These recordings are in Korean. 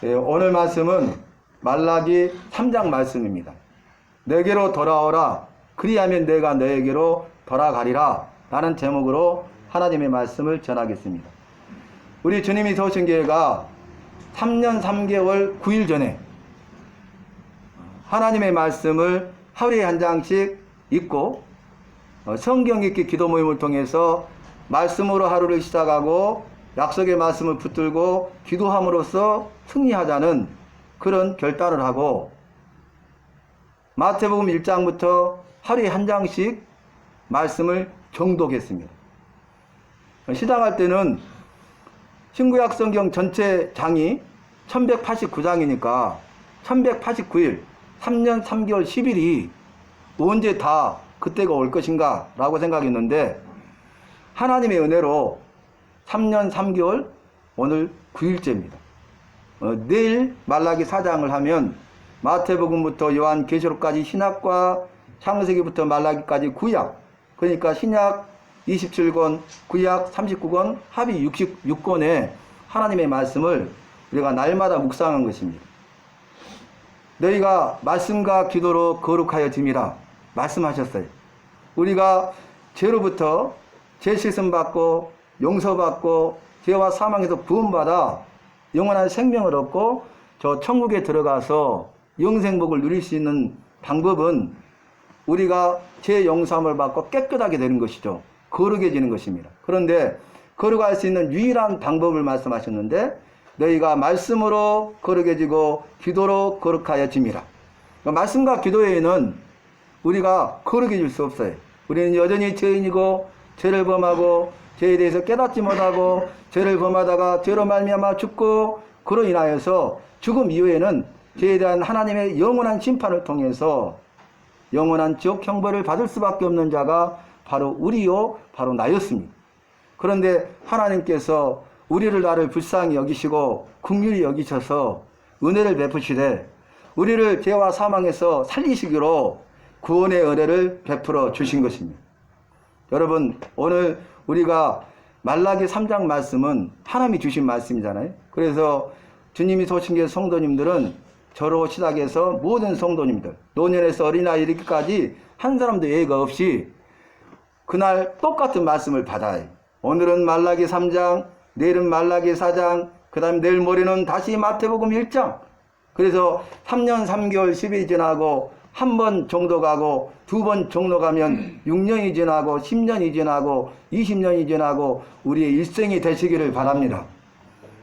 오늘 말씀은 말라기 3장 말씀입니다. 내게로 돌아오라 그리하면 내가 너에게로 돌아가리라 라는 제목으로 하나님의 말씀을 전하겠습니다. 우리 주님이 세우신 교회가 3년 3개월 9일 전에 하나님의 말씀을 하루에 한 장씩 읽고 성경 읽기 기도 모임을 통해서 말씀으로 하루를 시작하고 약속의 말씀을 붙들고 기도함으로써 승리하자는 그런 결단을 하고 마태복음 1장부터 하루에 한 장씩 말씀을 정독했습니다. 시작할 때는 신구약 성경 전체 장이 1189장이니까 1189일 3년 3개월 10일이 언제 다 그때가 올 것인가 라고 생각했는데 하나님의 은혜로 3년 3개월 오늘 9일째입니다. 내일 말라기 4장을 하면 마태복음부터 요한계시록까지 신약과 창세기부터 말라기까지 구약, 그러니까 신약 27권, 구약 39권, 합의 66권의 하나님의 말씀을 우리가 날마다 묵상한 것입니다. 너희가 말씀과 기도로 거룩하여짐이라 말씀하셨어요. 우리가 죄로부터 죄 씻음 받고 용서받고 죄와 사망에서 구원받아 영원한 생명을 얻고 저 천국에 들어가서 영생복을 누릴 수 있는 방법은 우리가 죄 용서함을 받고 깨끗하게 되는 것이죠. 거룩해지는 것입니다. 그런데 거룩할 수 있는 유일한 방법을 말씀하셨는데 너희가 말씀으로 거룩해지고 기도로 거룩하여짐이라. 말씀과 기도 외에는 우리가 거룩해질 수 없어요. 우리는 여전히 죄인이고 죄를 범하고 죄에 대해서 깨닫지 못하고 죄를 범하다가 죄로 말미암아 죽고 그로 인하여서 죽음 이후에는 죄에 대한 하나님의 영원한 심판을 통해서 영원한 지옥 형벌을 받을 수밖에 없는 자가 바로 우리요 바로 나였습니다. 그런데 하나님께서 우리를 나를 불쌍히 여기시고 긍휼히 여기셔서 은혜를 베푸시되 우리를 죄와 사망에서 살리시기로 구원의 은혜를 베풀어 주신 것입니다. 여러분, 오늘 우리가 말라기 3장 말씀은 하나님이 주신 말씀이잖아요. 그래서 주님이 소신 교회 성도님들은 저로 시작해서 모든 성도님들, 노년에서 어린아이 이르기까지 한 사람도 예외가 없이 그날 똑같은 말씀을 받아요. 오늘은 말라기 3장, 내일은 말라기 4장, 그 다음 내일 모레는 다시 마태복음 1장. 그래서 3년 3개월 10일이 지나고 한 번 정도 가고 두 번 정도 가면 6년이 지나고 10년이 지나고 20년이 지나고 우리의 일생이 되시기를 바랍니다.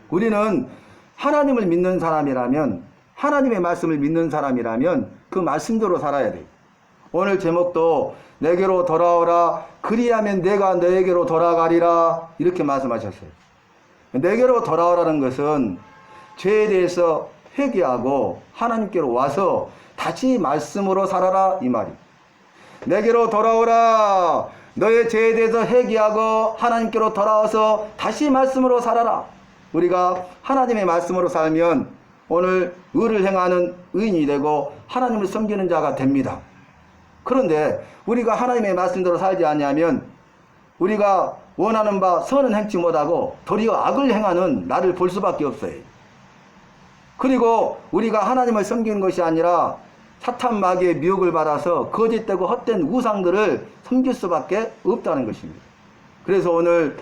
우리는 하나님을 믿는 사람이라면, 하나님의 말씀을 믿는 사람이라면 그 말씀대로 살아야 돼요. 오늘 제목도 내게로 돌아오라 그리하면 내가 너에게로 돌아가리라 이렇게 말씀하셨어요. 내게로 돌아오라는 것은 죄에 대해서 회개하고 하나님께로 와서 다시 말씀으로 살아라 이 말이. 내게로 돌아오라. 너의 죄에 대해서 회개하고 하나님께로 돌아와서 다시 말씀으로 살아라. 우리가 하나님의 말씀으로 살면 오늘 의를 행하는 의인이 되고 하나님을 섬기는 자가 됩니다. 그런데 우리가 하나님의 말씀대로 살지 않냐면 우리가 원하는 바 선은 행치 못하고 도리어 악을 행하는 나를 볼 수밖에 없어요. 그리고 우리가 하나님을 섬기는 것이 아니라 사탄 마귀의 미혹을 받아서 거짓되고 헛된 우상들을 섬길 수밖에 없다는 것입니다. 그래서 오늘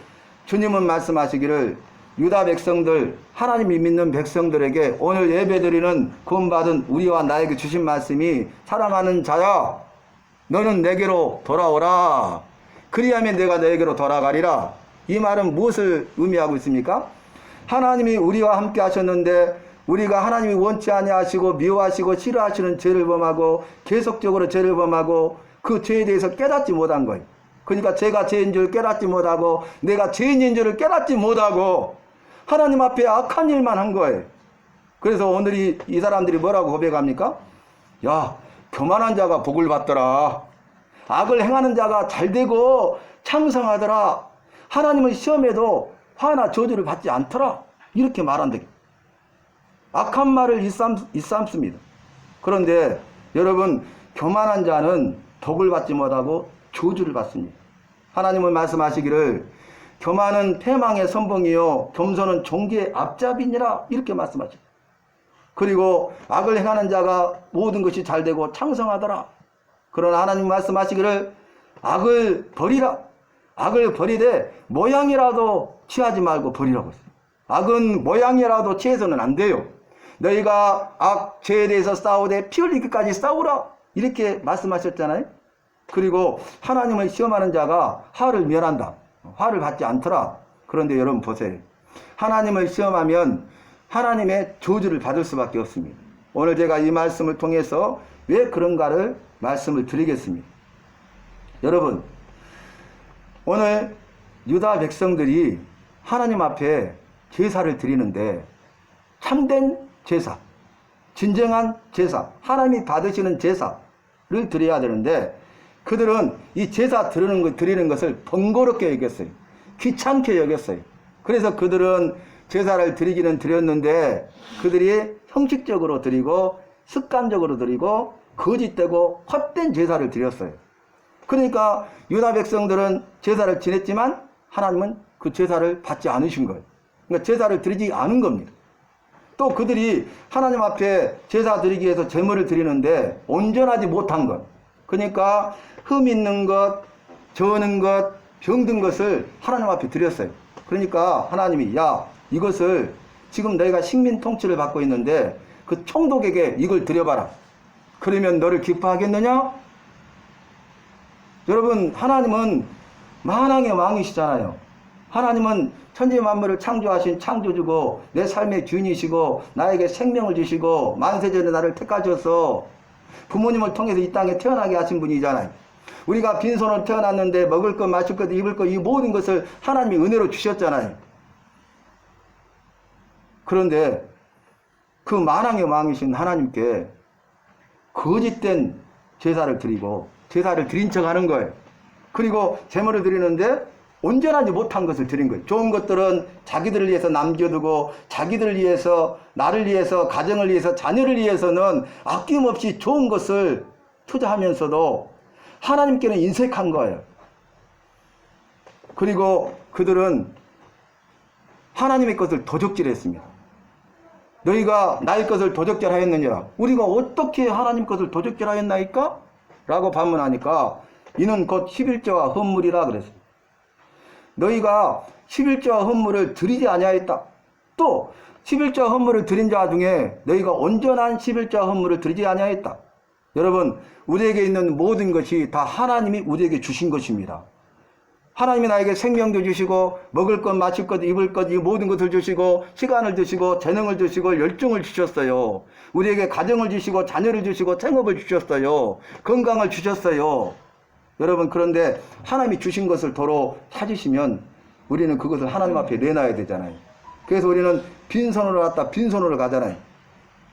주님은 말씀하시기를 유다 백성들, 하나님이 믿는 백성들에게 오늘 예배드리는 구원받은 우리와 나에게 주신 말씀이 사랑하는 자야 너는 내게로 돌아오라 그리하면 내가 너에게로 돌아가리라. 이 말은 무엇을 의미하고 있습니까? 하나님이 우리와 함께 하셨는데 우리가 하나님이 원치 아니하시고 미워하시고 싫어하시는 죄를 범하고 계속적으로 죄를 범하고 그 죄에 대해서 깨닫지 못한 거예요. 그러니까 제가 죄인 줄 깨닫지 못하고 내가 죄인인 줄을 깨닫지 못하고 하나님 앞에 악한 일만 한 거예요. 그래서 오늘 이 사람들이 뭐라고 고백합니까? 야, 교만한 자가 복을 받더라. 악을 행하는 자가 잘되고 창성하더라. 하나님을 시험해도 화나 저주를 받지 않더라. 이렇게 말한다. 악한 말을 일삼습니다. 그런데 여러분, 교만한 자는 복을 받지 못하고 저주를 받습니다. 하나님은 말씀하시기를 교만은 패망의 선봉이요 겸손은 종기의 앞잡이니라 이렇게 말씀하셨어요. 그리고 악을 행하는 자가 모든 것이 잘 되고 창성하더라. 그러나 하나님 말씀하시기를 악을 버리라. 악을 버리되 모양이라도 취하지 말고 버리라고 했어요. 악은 모양이라도 취해서는 안 돼요. 너희가 악, 죄에 대해서 싸우되 피 흘리기까지 싸우라. 이렇게 말씀하셨잖아요. 그리고 하나님을 시험하는 자가 화를 면한다. 화를 받지 않더라. 그런데 여러분 보세요. 하나님을 시험하면 하나님의 저주를 받을 수밖에 없습니다. 오늘 제가 이 말씀을 통해서 왜 그런가를 말씀을 드리겠습니다. 여러분, 오늘 유다 백성들이 하나님 앞에 제사를 드리는데 참된 제사, 진정한 제사, 하나님이 받으시는 제사를 드려야 되는데 그들은 이 제사 드리는 것을 번거롭게 여겼어요. 귀찮게 여겼어요. 그래서 그들은 제사를 드리기는 드렸는데 그들이 형식적으로 드리고 습관적으로 드리고 거짓되고 헛된 제사를 드렸어요. 그러니까 유다 백성들은 제사를 지냈지만 하나님은 그 제사를 받지 않으신 거예요. 그러니까 제사를 드리지 않은 겁니다. 또 그들이 하나님 앞에 제사 드리기 위해서 제물을 드리는데 온전하지 못한 것, 그러니까 흠 있는 것, 저는 것, 병든 것을 하나님 앞에 드렸어요. 그러니까 하나님이 야, 이것을 지금 너희가 식민 통치를 받고 있는데 그 총독에게 이걸 드려봐라. 그러면 너를 기뻐하겠느냐? 여러분, 하나님은 만왕의 왕이시잖아요. 하나님은 천지 만물을 창조하신 창조주고 내 삶의 주인이시고 나에게 생명을 주시고 만세전에 나를 택하셔서 부모님을 통해서 이 땅에 태어나게 하신 분이잖아요. 우리가 빈손으로 태어났는데 먹을 것, 마실 것, 입을 것, 이 모든 것을 하나님이 은혜로 주셨잖아요. 그런데 그 만왕의 왕이신 하나님께 거짓된 제사를 드리고 제사를 드린 척 하는 거예요. 그리고 제물을 드리는데 온전하지 못한 것을 드린 거예요. 좋은 것들은 자기들을 위해서 남겨두고 자기들을 위해서, 나를 위해서, 가정을 위해서, 자녀를 위해서는 아낌없이 좋은 것을 투자하면서도 하나님께는 인색한 거예요. 그리고 그들은 하나님의 것을 도적질했습니다. 너희가 나의 것을 도적질하였느냐? 우리가 어떻게 하나님 것을 도적질하였나이까? 라고 반문하니까 이는 곧 11조와 헌물이라 그랬습니다. 너희가 11조와 헌물을 드리지 아니하였다. 또 11조와 헌물을 드린 자 중에 너희가 온전한 11조와 헌물을 드리지 아니하였다. 여러분, 우리에게 있는 모든 것이 다 하나님이 우리에게 주신 것입니다. 하나님이 나에게 생명도 주시고 먹을 것, 마실 것, 입을 것, 이 모든 것을 주시고 시간을 주시고 재능을 주시고 열정을 주셨어요. 우리에게 가정을 주시고 자녀를 주시고 생업을 주셨어요. 건강을 주셨어요. 여러분, 그런데 하나님이 주신 것을 도로 찾으시면 우리는 그것을 하나님 앞에 내놔야 되잖아요. 그래서 우리는 빈손으로 왔다 빈손으로 가잖아요.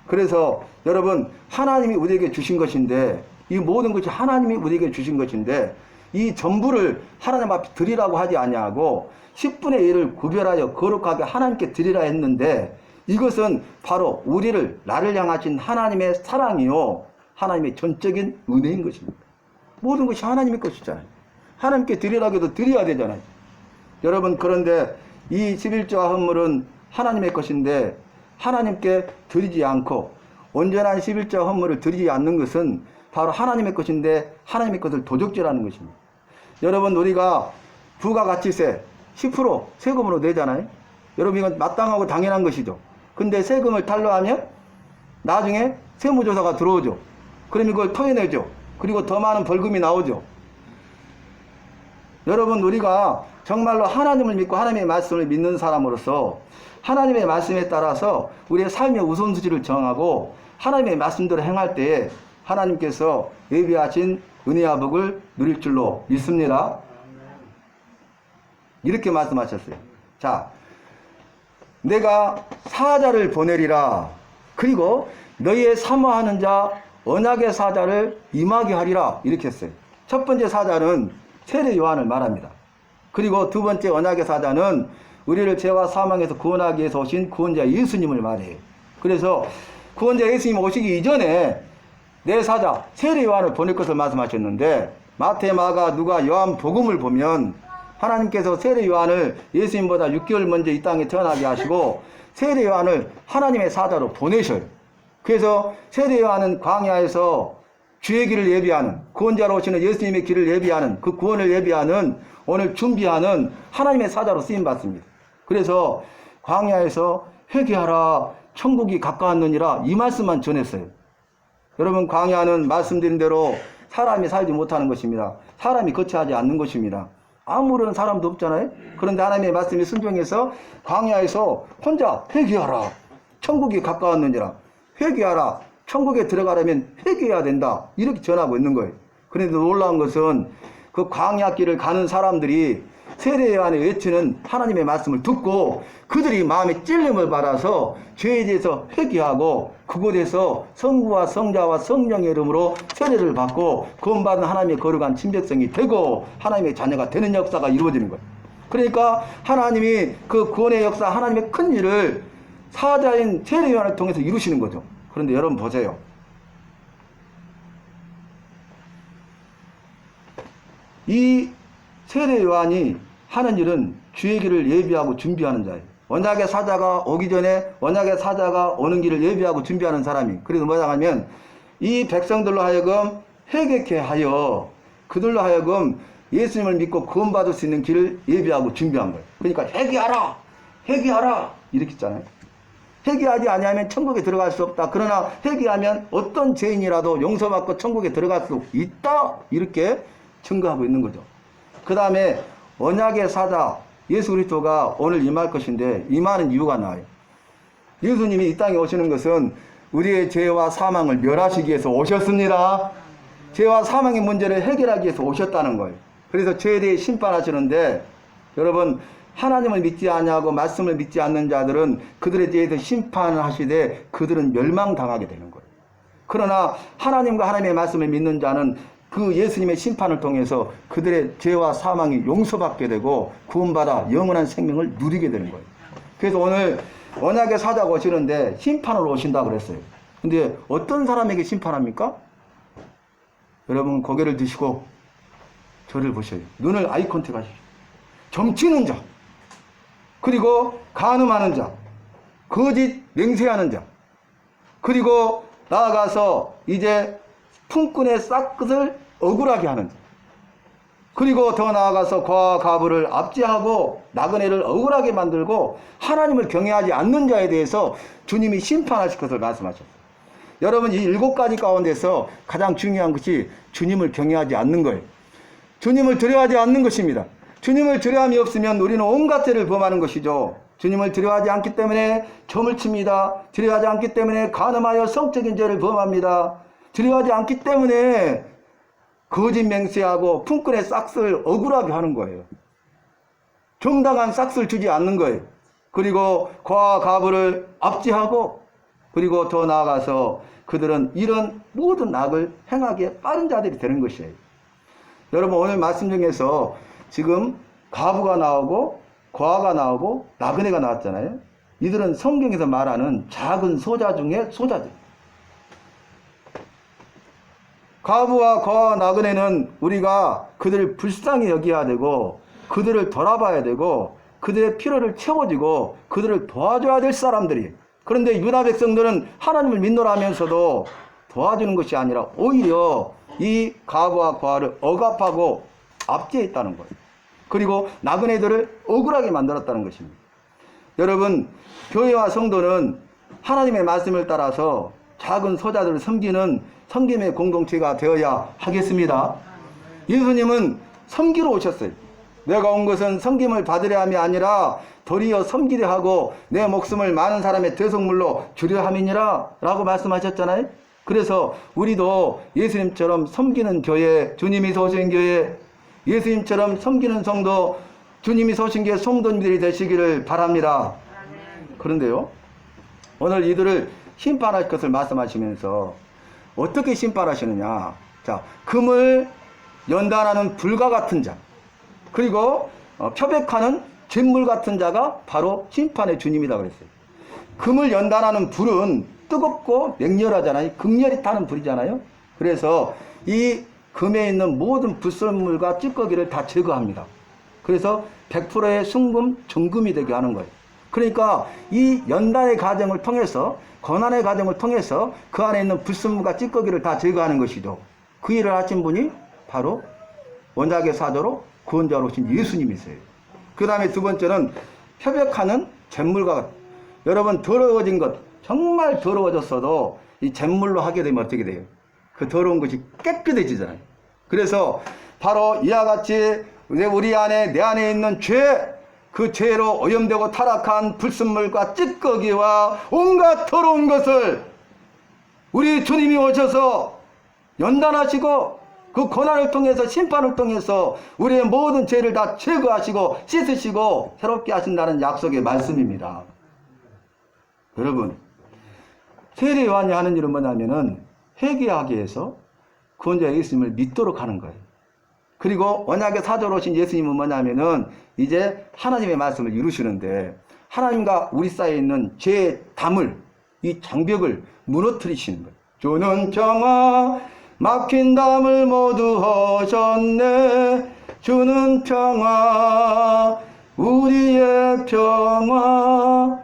그래서 여러분, 하나님이 우리에게 주신 것인데 이 모든 것이 하나님이 우리에게 주신 것인데 이 전부를 하나님 앞에 드리라고 하지 아니하고 10분의 1을 구별하여 거룩하게 하나님께 드리라 했는데 이것은 바로 나를 향하신 하나님의 사랑이요 하나님의 전적인 은혜인 것입니다. 모든 것이 하나님의 것이잖아요. 하나님께 드리라고 해도 드려야 되잖아요. 여러분, 그런데 이 11조와 헌물은 하나님의 것인데 하나님께 드리지 않고 온전한 11조와 헌물을 드리지 않는 것은 바로 하나님의 것인데 하나님의 것을 도적질하는 것입니다. 여러분, 우리가 부가가치세 10% 세금으로 내잖아요. 여러분, 이건 마땅하고 당연한 것이죠. 근데 세금을 탈루하면 나중에 세무조사가 들어오죠. 그럼 이걸 토해내죠. 그리고 더 많은 벌금이 나오죠. 여러분, 우리가 정말로 하나님을 믿고 하나님의 말씀을 믿는 사람으로서 하나님의 말씀에 따라서 우리의 삶의 우선순위를 정하고 하나님의 말씀대로 행할 때에 하나님께서 예비하신 은혜와 복을 누릴 줄로 믿습니다. 이렇게 말씀하셨어요. 자, 내가 사자를 보내리라. 그리고 너희의 사모하는 자 언약의 사자를 임하게 하리라. 이렇게 했어요. 첫 번째 사자는 세례 요한을 말합니다. 그리고 두 번째 언약의 사자는 우리를 죄와 사망에서 구원하기 위해서 오신 구원자 예수님을 말해요. 그래서 구원자 예수님 오시기 이전에 내 사자 세례 요한을 보낼 것을 말씀하셨는데 마태, 마가, 누가, 요한 복음을 보면 하나님께서 세례 요한을 예수님보다 6개월 먼저 이 땅에 태어나게 하시고 세례 요한을 하나님의 사자로 보내셔요. 그래서 세례요한은 광야에서 주의 길을 예비하는, 구원자로 오시는 예수님의 길을 예비하는, 그 구원을 예비하는, 오늘 준비하는 하나님의 사자로 쓰임받습니다. 그래서 광야에서 회개하라 천국이 가까웠느니라 이 말씀만 전했어요. 여러분, 광야는 말씀드린 대로 사람이 살지 못하는 것입니다. 사람이 거처하지 않는 것입니다. 아무런 사람도 없잖아요. 그런데 하나님의 말씀에 순종해서 광야에서 혼자 회개하라 천국이 가까웠느니라, 회개하라, 천국에 들어가려면 회개해야 된다, 이렇게 전하고 있는 거예요. 그런데 놀라운 것은 그 광야길을 가는 사람들이 세례요한이 외치는 하나님의 말씀을 듣고 그들이 마음에 찔림을 받아서 죄에 대해서 회개하고 그곳에서 성부와 성자와 성령의 이름으로 세례를 받고 구원받은 하나님의 거룩한 친백성이 되고 하나님의 자녀가 되는 역사가 이루어지는 거예요. 그러니까 하나님이 그 구원의 역사, 하나님의 큰 일을 사자인 세례요한을 통해서 이루시는 거죠. 그런데 여러분 보세요. 이 세례요한이 하는 일은 주의 길을 예비하고 준비하는 자예요. 언약의 사자가 오기 전에 언약의 사자가 오는 길을 예비하고 준비하는 사람이. 그래서 뭐냐 하면 이 백성들로 하여금 회개케 하여 그들로 하여금 예수님을 믿고 구원받을 수 있는 길을 예비하고 준비한 거예요. 그러니까 회개하라, 회개하라 이렇게 했잖아요. 회개하지 아니하면 천국에 들어갈 수 없다. 그러나 회개하면 어떤 죄인이라도 용서받고 천국에 들어갈 수 있다, 이렇게 증거하고 있는 거죠. 그 다음에 언약의 사자 예수 그리스도가 오늘 임할 것인데 임하는 이유가 나와요. 예수님이 이 땅에 오시는 것은 우리의 죄와 사망을 멸하시기 위해서 오셨습니다. 죄와 사망의 문제를 해결하기 위해서 오셨다는 거예요. 그래서 죄에 대해 심판하시는데, 여러분, 하나님을 믿지 아니하고 말씀을 믿지 않는 자들은 그들에 대해서 심판을 하시되 그들은 멸망당하게 되는 거예요. 그러나 하나님과 하나님의 말씀을 믿는 자는 그 예수님의 심판을 통해서 그들의 죄와 사망이 용서받게 되고 구원받아 영원한 생명을 누리게 되는 거예요. 그래서 오늘 언약의 사자가 오시는데 심판으로 오신다 그랬어요. 근데 어떤 사람에게 심판합니까? 여러분, 고개를 드시고 저를 보셔요. 눈을 아이 컨택 하십시오. 점치는 자, 그리고 간음하는 자, 거짓 맹세하는 자, 그리고 나아가서 이제 품꾼의 싹끝을 억울하게 하는 자, 그리고 더 나아가서 과와 가부를 압제하고 나그네를 억울하게 만들고 하나님을 경외하지 않는 자에 대해서 주님이 심판하실 것을 말씀하셨어요. 여러분, 이 7가지 가운데서 가장 중요한 것이 주님을 경외하지 않는 거예요. 주님을 두려워하지 않는 것입니다. 주님을 두려움이 없으면 우리는 온갖 죄를 범하는 것이죠. 주님을 두려워하지 않기 때문에 점을 칩니다. 두려워하지 않기 때문에 간음하여 성적인 죄를 범합니다. 두려워하지 않기 때문에 거짓 맹세하고 품꾼의 싹을 억울하게 하는 거예요. 정당한 싹을 주지 않는 거예요. 그리고 과와 가부를 압제하고, 그리고 더 나아가서 그들은 이런 모든 악을 행하기에 빠른 자들이 되는 것이에요. 여러분, 오늘 말씀 중에서 지금 가부가 나오고 과가 나오고 나그네가 나왔잖아요. 이들은 성경에서 말하는 작은 소자 중에 소자들. 가부와 과와 나그네는 우리가 그들을 불쌍히 여겨야 되고 그들을 돌아봐야 되고 그들의 필요를 채워주고 그들을 도와줘야 될 사람들이. 그런데 유다 백성들은 하나님을 믿노라 하면서도 도와주는 것이 아니라 오히려 이 가부와 과를 억압하고 압제했다는 거예요. 그리고 나그네들을 억울하게 만들었다는 것입니다. 여러분, 교회와 성도는 하나님의 말씀을 따라서 작은 소자들을 섬기는 섬김의 공동체가 되어야 하겠습니다. 예수님은 섬기러 오셨어요. 내가 온 것은 섬김을 받으려 함이 아니라 도리어 섬기려 하고 내 목숨을 많은 사람의 대속물로 주려 함이니라 라고 말씀하셨잖아요. 그래서 우리도 예수님처럼 섬기는 교회, 주님이 소신 교회, 예수님처럼 섬기는 성도, 주님이 소신 교회 성도님들이 되시기를 바랍니다. 그런데요, 오늘 이들을 심판할 것을 말씀하시면서 어떻게 심판하시느냐. 자, 금을 연단하는 불과 같은 자, 그리고 표백하는 잿물 같은 자가 바로 심판의 주님이다 그랬어요. 금을 연단하는 불은 뜨겁고 맹렬하잖아요. 극렬히 타는 불이잖아요. 그래서 이 금에 있는 모든 불순물과 찌꺼기를 다 제거합니다. 그래서 100%의 순금, 정금이 되게 하는 거예요. 그러니까 이 연단의 과정을 통해서, 고난의 과정을 통해서 그 안에 있는 불순물과 찌꺼기를 다 제거하는 것이죠. 그 일을 하신 분이 바로 원작의 사도로 구원자로 오신 예수님이세요. 그 다음에 두 번째는 표백하는 잿물과, 여러분 더러워진 것, 정말 더러워졌어도 이 잿물로 하게 되면 어떻게 돼요? 그 더러운 것이 깨끗해지잖아요. 그래서 바로 이와 같이 우리 안에, 내 안에 있는 죄, 그 죄로 오염되고 타락한 불순물과 찌꺼기와 온갖 더러운 것을 우리 주님이 오셔서 연단하시고 그 고난을 통해서, 심판을 통해서 우리의 모든 죄를 다 제거하시고 씻으시고 새롭게 하신다는 약속의 말씀입니다. 여러분, 세례 요한이 하는 일은 뭐냐면은 회개하기 위해서 구원자 예수님을 믿도록 하는 거예요. 그리고 언약의 사도로 오신 예수님은 뭐냐면은 이제 하나님의 말씀을 이루시는데, 하나님과 우리 사이에 있는 죄의 담을, 이 장벽을 무너뜨리시는 거예요. 주는 평화 막힌 담을 모두 허셨네. 주는 평화, 우리의 평화.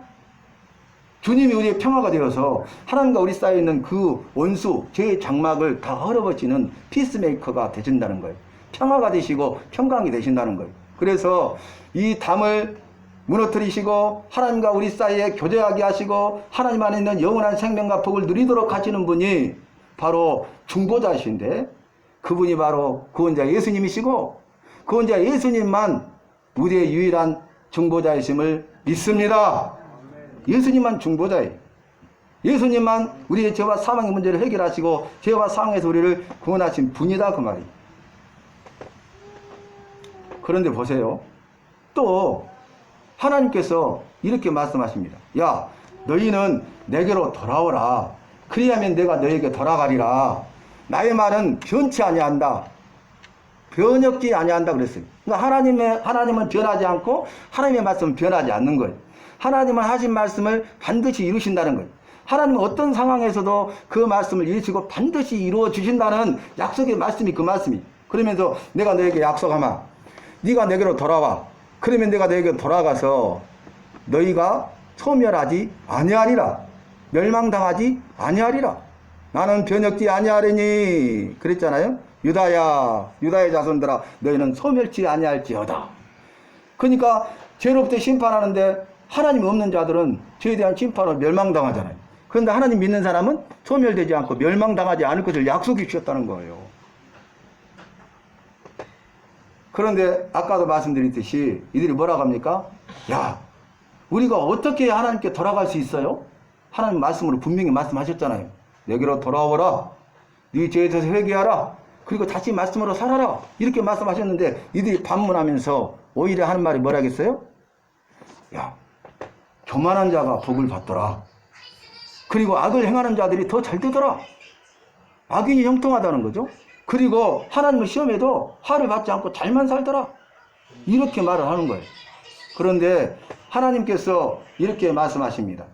주님이 우리의 평화가 되어서 하나님과 우리 사이에 있는 그 원수, 죄의 장막을 다 헐어버리는 피스메이커가 되신다는 거예요. 평화가 되시고 평강이 되신다는 거예요. 그래서 이 담을 무너뜨리시고 하나님과 우리 사이에 교제하게 하시고 하나님 안에 있는 영원한 생명과 복을 누리도록 하시는 분이 바로 중보자이신데, 그분이 바로 구원자 예수님이시고, 구원자 예수님만 우리의 유일한 중보자이심을 믿습니다. 예수님만 중보자예요. 예수님만 우리의 죄와 사망의 문제를 해결하시고 죄와 사망에서 우리를 구원하신 분이다, 그 말이에요. 그런데 보세요. 또 하나님께서 이렇게 말씀하십니다. 야, 너희는 내게로 돌아오라. 그리하면 내가 너에게 돌아가리라. 나의 말은 변치 아니한다. 변혁지 아니한다 그랬어요. 그러니까 하나님은 변하지 않고 하나님의 말씀은 변하지 않는 거예요. 하나님은 하신 말씀을 반드시 이루신다는 거예요. 하나님은 어떤 상황에서도 그 말씀을 이루시고 반드시 이루어 주신다는 약속의 말씀이 그 말씀이에요. 그러면서 내가 너에게 약속하마. 네가 내게로 돌아와. 그러면 내가 너에게 돌아가서 너희가 소멸하지 아니하리라. 멸망당하지 아니하리라. 나는 변혁지 아니하리니 그랬잖아요. 유다의 자손들아, 너희는 소멸치 아니할지어다. 그러니까 죄로부터 심판하는데 하나님 없는 자들은 죄에 대한 심판을 멸망당하잖아요. 그런데 하나님 믿는 사람은 소멸되지 않고 멸망당하지 않을 것을 약속해 주셨다는 거예요. 그런데 아까도 말씀드렸듯이 이들이 뭐라고 합니까? 야, 우리가 어떻게 하나님께 돌아갈 수 있어요? 하나님 말씀으로 분명히 말씀하셨잖아요. 내게로 돌아오라. 네 죄에 대해서 회개하라. 그리고 다시 말씀으로 살아라. 이렇게 말씀하셨는데 이들이 반문하면서 오히려 하는 말이 뭐라겠어요? 야, 교만한 자가 복을 받더라. 그리고 악을 행하는 자들이 더 잘 되더라. 악인이 형통하다는 거죠. 그리고 하나님을 시험해도 화를 받지 않고 잘만 살더라. 이렇게 말을 하는 거예요. 그런데 하나님께서 이렇게 말씀하십니다.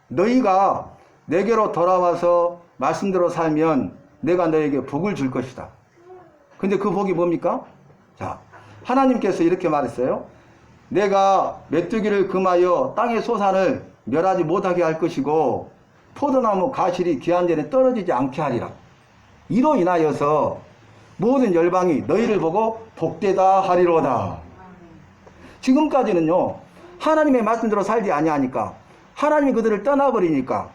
너희가 내게로 돌아와서 말씀대로 살면 내가 너에게 복을 줄 것이다. 근데 그 복이 뭡니까? 자, 하나님께서 이렇게 말했어요. 내가 메뚜기를 금하여 땅의 소산을 멸하지 못하게 할 것이고 포도나무 가실이 귀한 데는 떨어지지 않게 하리라. 이로 인하여서 모든 열방이 너희를 보고 복되다 하리로다. 지금까지는요, 하나님의 말씀대로 살지 아니하니까, 하나님이 그들을 떠나버리니까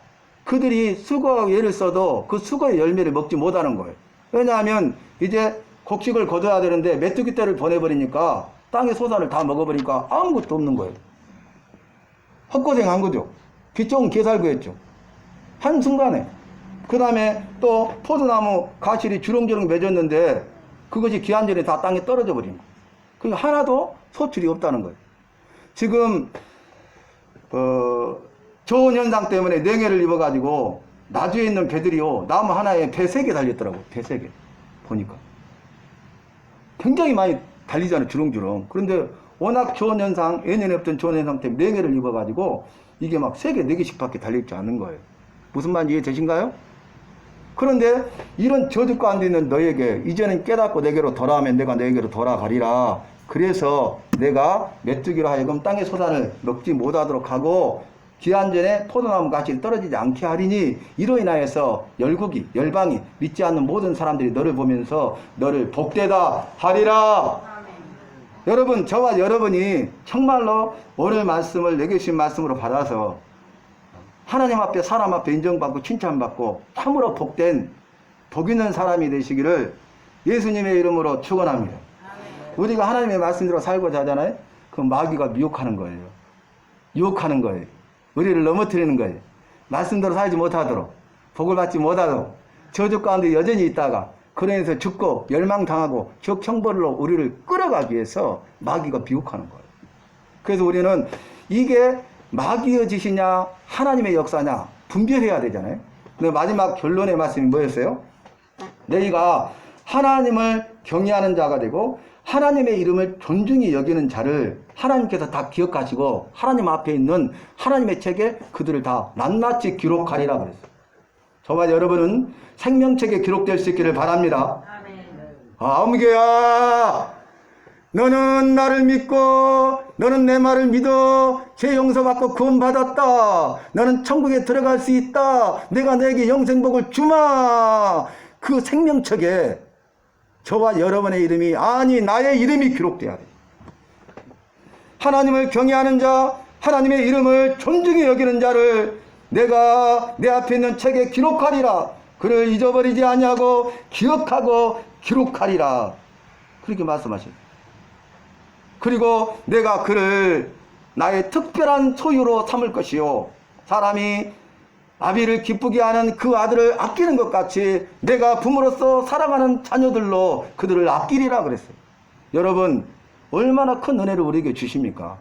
그들이 수고하고 애를 써도 그 수고의 열매를 먹지 못하는 거예요. 왜냐하면 이제 곡식을 거둬야 되는데 메뚜기 떼를 보내버리니까 땅의 소산을 다 먹어버리니까 아무것도 없는 거예요. 헛고생한 거죠. 귀 좁은 개살구였죠. 한순간에. 그 다음에 또 포도나무 가실이 주렁주렁 맺었는데 그것이 기한전에 다 땅에 떨어져 버린 거예요. 그러니까 하나도 소출이 없다는 거예요. 지금 좋은 현상 때문에 냉해를 입어가지고 나주에 있는 배들이요, 나무 하나에 배 3개 달렸더라고요. 배 3개 보니까 굉장히 많이 달리잖아요. 주렁주렁. 그런데 워낙 좋은 현상, 예년에 없던 좋은 현상 때문에 냉해를 입어가지고 이게 막 3개, 4개씩 밖에 달려있지 않는 거예요. 무슨 말인지 이해되신가요? 그런데 이런 저주 가운데 있는 너에게 이제는 깨닫고 내게로 돌아오면 내가 너에게로 돌아가리라. 그래서 내가 메뚜기로 하여금 땅의 소산을 먹지 못하도록 하고 기한전에 포도나무 같이 떨어지지 않게 하리니 이로 인하여서 열국이 열방이 믿지 않는 모든 사람들이 너를 보면서 너를 복되다 하리라. 여러분, 저와 여러분이 정말로 오늘 말씀을 내게 주신 말씀으로 받아서 하나님 앞에 사람 앞에 인정받고 칭찬받고 참으로 복된 복 있는 사람이 되시기를 예수님의 이름으로 축원합니다. 우리가 하나님의 말씀대로 살고자 하잖아요. 그 마귀가 미혹하는 거예요. 유혹하는 거예요. 우리를 넘어뜨리는 거예요. 말씀대로 살지 못하도록, 복을 받지 못하도록 저주 가운데 여전히 있다가 그러면서 죽고 멸망당하고 지옥 형벌로 우리를 끌어가기 위해서 마귀가 비혹하는 거예요. 그래서 우리는 이게 마귀의 짓이냐 하나님의 역사냐 분별해야 되잖아요. 근데 마지막 결론의 말씀이 뭐였어요? 너희가 하나님을 경외하는 자가 되고 하나님의 이름을 존중히 여기는 자를 하나님께서 다 기억하시고 하나님 앞에 있는 하나님의 책에 그들을 다 낱낱이 기록하리라 그랬어요. 저와 여러분은 생명책에 기록될 수 있기를 바랍니다. 아무개야, 너는 나를 믿고 너는 내 말을 믿어 죄 용서받고 구원받았다. 너는 천국에 들어갈 수 있다. 내가 너에게 영생복을 주마. 그 생명책에 저와 여러분의 이름이 아니 나의 이름이 기록돼야 돼. 하나님을 경외하는 자, 하나님의 이름을 존중히 여기는 자를 내가 내 앞에 있는 책에 기록하리라. 그를 잊어버리지 아니하고 기억하고 기록하리라. 그렇게 말씀하셨어요. 그리고 내가 그를 나의 특별한 소유로 삼을 것이요, 사람이 아비를 기쁘게 하는 그 아들을 아끼는 것 같이 내가 부모로서 사랑하는 자녀들로 그들을 아끼리라 그랬어요. 여러분, 얼마나 큰 은혜를 우리에게 주십니까?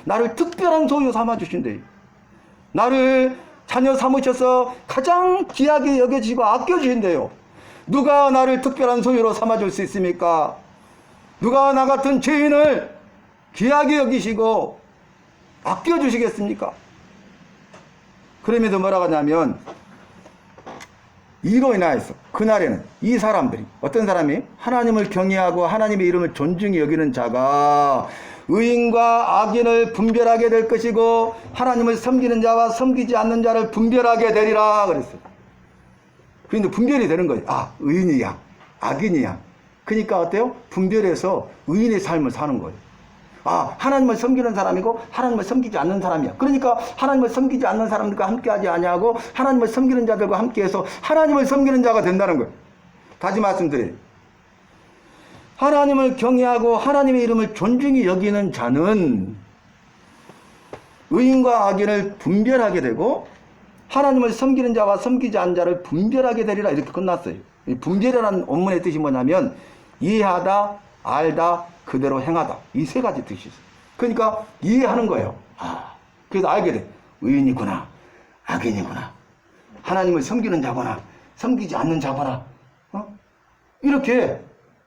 나를 특별한 소유 삼아 주신대요. 나를 자녀 삼으셔서 가장 귀하게 여겨주시고 아껴주신대요. 누가 나를 특별한 소유로 삼아줄 수 있습니까? 누가 나 같은 죄인을 귀하게 여기시고 아껴주시겠습니까? 그러면서 뭐라고 하냐면 이로 인하여서 그날에는 이 사람들이 어떤 사람이 하나님을 경외하고 하나님의 이름을 존중히 여기는 자가 의인과 악인을 분별하게 될 것이고 하나님을 섬기는 자와 섬기지 않는 자를 분별하게 되리라 그랬어요. 그런데 분별이 되는 거예요. 아, 의인이야 악인이야. 그러니까 어때요? 분별해서 의인의 삶을 사는 거예요. 아, 하나님을 섬기는 사람이고 하나님을 섬기지 않는 사람이야. 그러니까 하나님을 섬기지 않는 사람들과 함께하지 아니하고 하나님을 섬기는 자들과 함께해서 하나님을 섬기는 자가 된다는 거예요. 다시 말씀드려요. 하나님을 경외하고 하나님의 이름을 존중히 여기는 자는 의인과 악인을 분별하게 되고 하나님을 섬기는 자와 섬기지 않는 자를 분별하게 되리라. 이렇게 끝났어요. 이 분별이라는 원문의 뜻이 뭐냐면 이해하다, 알다, 그대로 행하다. 이 세 가지 뜻이 있어요. 그러니까 이해하는 거예요. 아, 그래서 알게 돼. 의인이구나, 악인이구나, 하나님을 섬기는 자구나, 섬기지 않는 자구나. 이렇게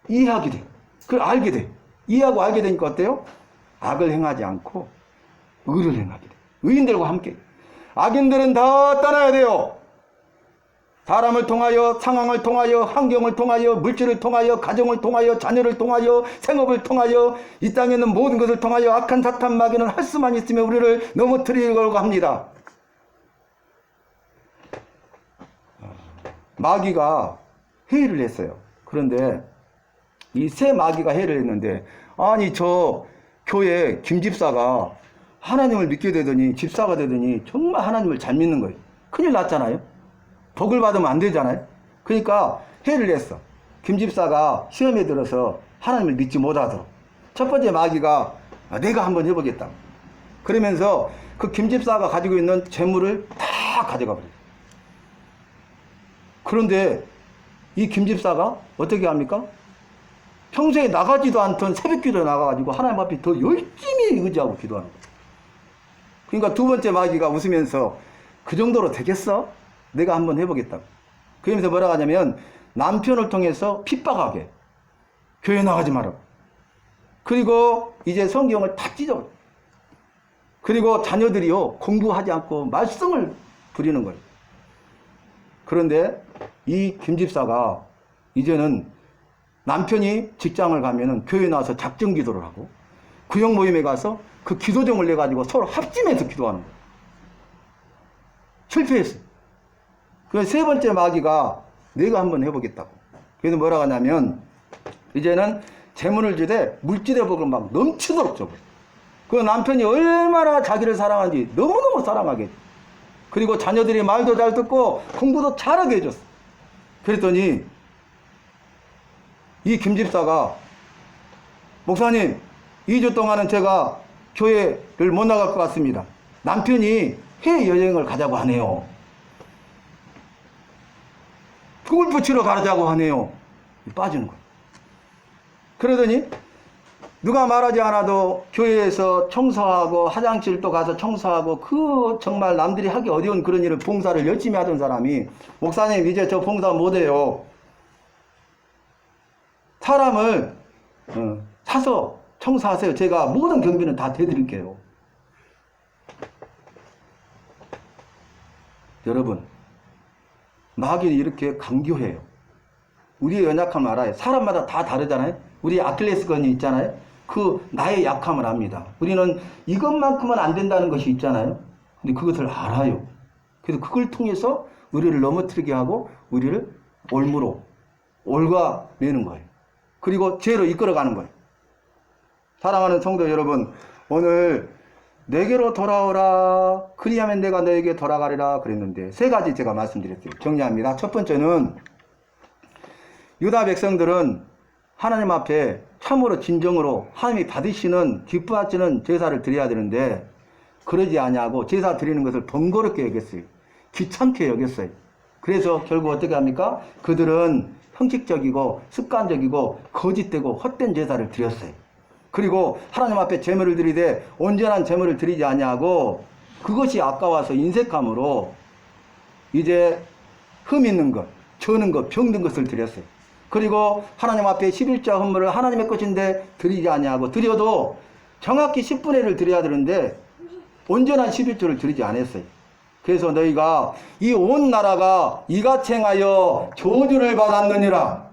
이해하게 돼. 그걸 알게 돼. 이해하고 알게 되니까 어때요? 악을 행하지 않고 의를 행하게 돼. 의인들과 함께. 악인들은 다 떠나야 돼요. 사람을 통하여, 상황을 통하여, 환경을 통하여, 물질을 통하여, 가정을 통하여, 자녀를 통하여, 생업을 통하여, 이 땅에 있는 모든 것을 통하여 악한 사탄 마귀는 할 수만 있으면 우리를 넘어뜨리려고 합니다. 마귀가 회의를 했어요. 그런데 이 세 마귀가 회의를 했는데, 아니 저 교회 김 집사가 하나님을 믿게 되더니 집사가 되더니 정말 하나님을 잘 믿는 거예요. 큰일 났잖아요. 복을 받으면 안 되잖아요. 그러니까 회의를 했어. 김 집사가 시험에 들어서 하나님을 믿지 못하도록. 첫 번째 마귀가 내가 한번 해보겠다. 그러면서 그 김 집사가 가지고 있는 재물을 다 가져가 버려요. 그런데 이 김 집사가 어떻게 합니까? 평소에 나가지도 않던 새벽기도에 나가가지고 하나님 앞에 더 열심히 의지하고 기도하는 거예요. 그러니까 두 번째 마귀가 웃으면서 그 정도로 되겠어? 내가 한번 해보겠다고. 그러면서 뭐라고 하냐면 남편을 통해서 핍박하게. 교회 나가지 말라고. 그리고 이제 성경을 다 찢어버려. 그리고 자녀들이요 공부하지 않고 말썽을 부리는 거예요. 그런데 이 김 집사가 이제는 남편이 직장을 가면은 교회에 나와서 작정 기도를 하고 구역 모임에 가서 그 기도정을 내가지고 서로 합심해서 기도하는 거예요. 실패했어요. 그래서 세 번째 마귀가 내가 한번 해보겠다고. 그래서 뭐라고 하냐면 이제는 재물을 주되 물질의 복을 막 넘치도록 줘버려. 그 남편이 얼마나 자기를 사랑하는지 너무너무 사랑하게 해줘. 그리고 자녀들이 말도 잘 듣고 공부도 잘하게 해줬어. 그랬더니 이 김집사가 목사님 2주 동안은 제가 교회를 못 나갈 것 같습니다. 남편이 해외여행을 가자고 하네요. 골프 치러 가자고 하네요. 빠지는 거예요. 그러더니 누가 말하지 않아도 교회에서 청소하고 화장실도 가서 청소하고 그 정말 남들이 하기 어려운 그런 일을 봉사를 열심히 하던 사람이 목사님 이제 저 봉사 못해요. 사람을 사서 청소하세요. 제가 모든 경비는 다 대드릴게요. 여러분 마귀는 이렇게 강교해요. 우리의 연약함을 알아요. 사람마다 다 다르잖아요. 우리 아킬레스건이 있잖아요. 그 나의 약함을 압니다. 우리는 이것만큼은 안 된다는 것이 있잖아요. 근데 그것을 알아요. 그래서 그걸 통해서 우리를 넘어뜨리게 하고 우리를 올무로 올가매는 거예요. 그리고 죄로 이끌어가는 거예요. 사랑하는 성도 여러분, 오늘 내게로 돌아오라 그리하면 내가 너에게 돌아가리라 그랬는데 세 가지 제가 말씀드렸어요. 정리합니다. 첫 번째는 유다 백성들은 하나님 앞에 참으로 진정으로 하나님이 받으시는 기뻐하시는 제사를 드려야 되는데 그러지 아니하고 제사 드리는 것을 번거롭게 여겼어요. 귀찮게 여겼어요. 그래서 결국 어떻게 합니까? 그들은 형식적이고 습관적이고 거짓되고 헛된 제사를 드렸어요. 그리고 하나님 앞에 제물을 드리되 온전한 제물을 드리지 아니하고 그것이 아까워서 인색함으로 이제 흠 있는 것, 저는 것, 병든 것을 드렸어요. 그리고 하나님 앞에 11자 헌물을 하나님의 것인데 드리지 아니하고 드려도 정확히 10분의 1을 드려야 되는데 온전한 11조를 드리지 않았어요. 그래서 너희가 이 온 나라가 이같이 행하여 저주를 받았느니라.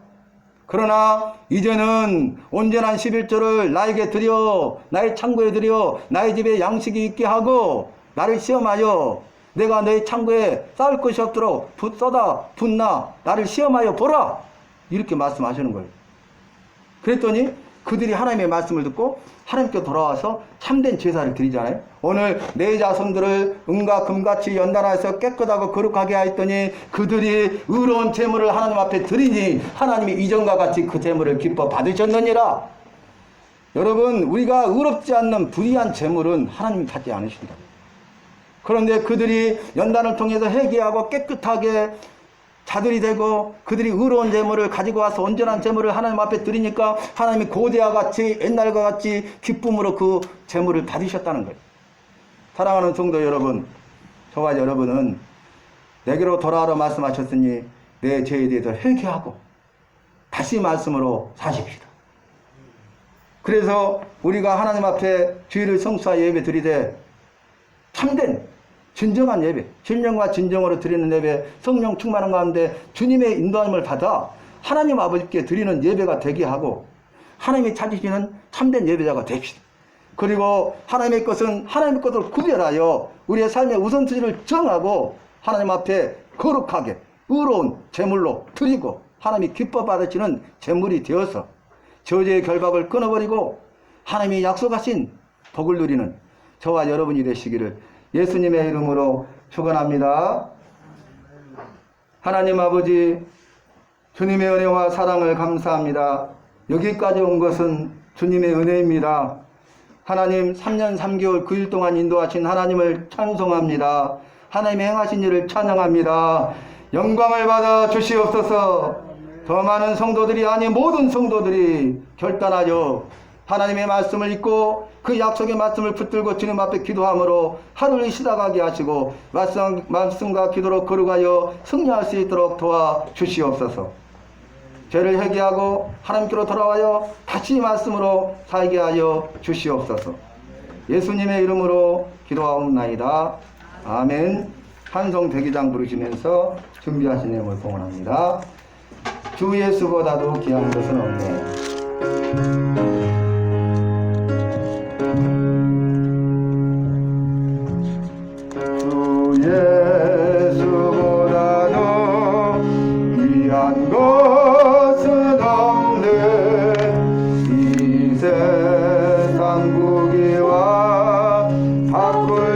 그러나 이제는 온전한 11조를 나에게 드려 나의 창고에 드려 나의 집에 양식이 있게 하고 나를 시험하여 내가 너희 창고에 쌓을 것이 없도록 쏟아 붓나 나를 시험하여 보라. 이렇게 말씀하시는 거예요. 그랬더니 그들이 하나님의 말씀을 듣고 하나님께 돌아와서 참된 제사를 드리잖아요. 오늘 내 자손들을 은과 금같이 연단하여서 깨끗하고 거룩하게 하였더니 그들이 의로운 제물을 하나님 앞에 드리니 하나님이 이전과 같이 그 제물을 기뻐 받으셨느니라. 여러분 우리가 의롭지 않는 불의한 제물은 하나님이 받지 않으신다. 그런데 그들이 연단을 통해서 회개하고 깨끗하게 자들이 되고 그들이 의로운 제물을 가지고 와서 온전한 제물을 하나님 앞에 드리니까 하나님이 고대와 같이 옛날과 같이 기쁨으로 그 제물을 받으셨다는 거예요. 사랑하는 성도 여러분, 저와 여러분은 내게로 돌아오라 말씀하셨으니 내 죄에 대해서 회개하고 다시 말씀으로 사십시다. 그래서 우리가 하나님 앞에 죄를 성수하여 예배 드리되 참된 진정한 예배, 진정과 진정으로 드리는 예배, 성령 충만한 가운데 주님의 인도함을 받아 하나님 아버지께 드리는 예배가 되게 하고 하나님이 찾으시는 참된 예배자가 됩시다. 그리고 하나님의 것은 하나님의 것을 구별하여 우리의 삶의 우선순위를 정하고 하나님 앞에 거룩하게 의로운 제물로 드리고 하나님이 기뻐 받으시는 제물이 되어서 저주의 결박을 끊어버리고 하나님이 약속하신 복을 누리는 저와 여러분이 되시기를 예수님의 이름으로 축원합니다. 하나님 아버지 주님의 은혜와 사랑을 감사합니다. 여기까지 온 것은 주님의 은혜입니다. 하나님 3년 3개월 9일 동안 인도하신 하나님을 찬송합니다. 하나님이 행하신 일을 찬양합니다. 영광을 받아 주시옵소서. 더 많은 성도들이 아니 모든 성도들이 결단하여 하나님의 말씀을 읽고 그 약속의 말씀을 붙들고 주님 앞에 기도함으로 하루를 시작하게 하시고 말씀과 기도로 거룩하여 승리할 수 있도록 도와주시옵소서. 죄를 회개하고 하나님께로 돌아와요 다시 말씀으로 살게 하여 주시옵소서. 예수님의 이름으로 기도하옵나이다. 아멘. 찬송 대기장 부르시면서 준비하신 내용을 봉헌합니다. 주 예수보다도 귀한 것은 없네. 주 예수보다도 귀한 것은 없네. 이 세상 부귀와 바꿀